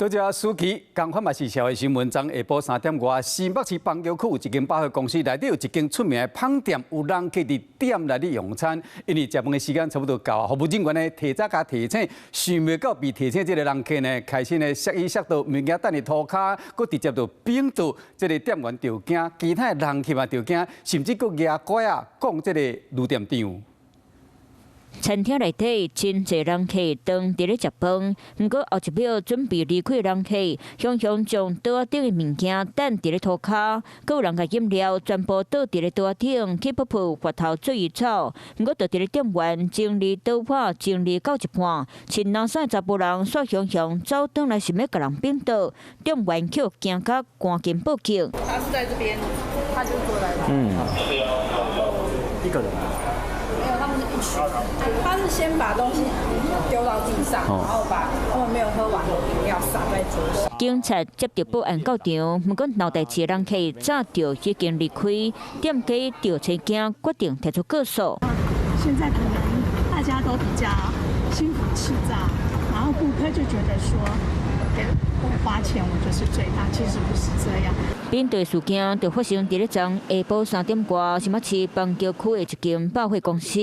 多谢舒淇，共款嘛是社会新闻。昨下晡3点外，新北市邦桥区有一间百货公司内底有一间出名的胖店，有人客伫店内底用餐。因为食饭的时间差不多到，服务人员呢提早甲提醒，想袂到被提醒这个人客呢，开始呢摔到物件等于涂骹，佮直接就扁到，这个店员就惊，其他的人客嘛就惊，甚至佮牙拐啊，讲这个女店长。 餐厅内底真侪人客当伫咧食饭，不过后一秒准备离开的人客，雄雄将桌仔顶的物件等伫咧涂骹，佮有人甲饮料全部倒伫咧桌仔顶，去噗噗滑头做伊走。不过，就伫咧店员整理桌碗整理到一半，穿蓝衫查甫人煞雄雄走转来，想要甲人扁倒，店员却惊甲赶紧报警。他是在这边，他就坐在那。一个人。 没有，他们是一群。他是先把东西丢到地上，然后把他们没有喝完的饮料洒在桌上。警察接到报案到场，不过闹代志的人客早就已经离开，店家调查警决定提出告诉。现在可能大家都比较心浮气躁，然后顾客就觉得说，给我花钱我就是最大，其实不是这样。 面对事件，就发生伫咧昨下晡3点外，新北市邦桥区的一间百货公司，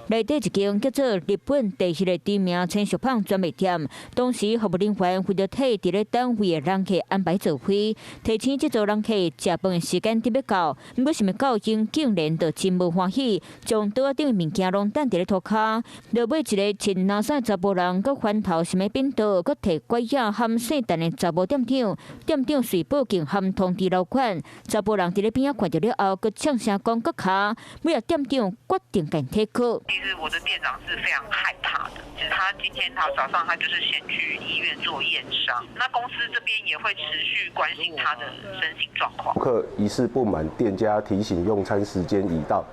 内底一间叫做日本第一个知名青食品专卖店。当时服务人员为了替伫咧单位的人客安排座位，提醒这组人客食饭的时间特别到，不过想要到因竟然就真无欢喜，将桌仔顶的物件拢等伫咧涂骹。落尾一个穿蓝衫查甫人，佮翻头想要扁倒，佮摕拐杖含姓陈的查某店长，店长随报警含通知。 老款查甫人伫咧边仔看到了后，佮呛声讲佮卡，尾仔店长决定甲替去。其实我的店长是非常害怕的，其实他今天早上他就是先去医院做验伤，那公司这边也会持续关心他的身心状况。顾客疑似不满店家提醒用餐时间已到，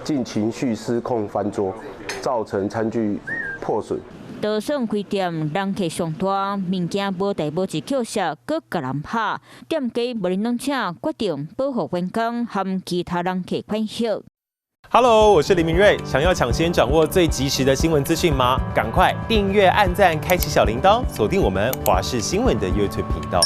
竟情绪失控翻桌，造成餐具破损。 就算开店人客上大，物件无代无志扣下，佮甲人拍，店家无能冷请，决定保护员工和其他人客款项。Hello， 我是林明瑞。想要抢先掌握最及时的新闻资讯吗？赶快订阅、按赞、开启小铃铛，锁定我们华视新闻的 YouTube 频道。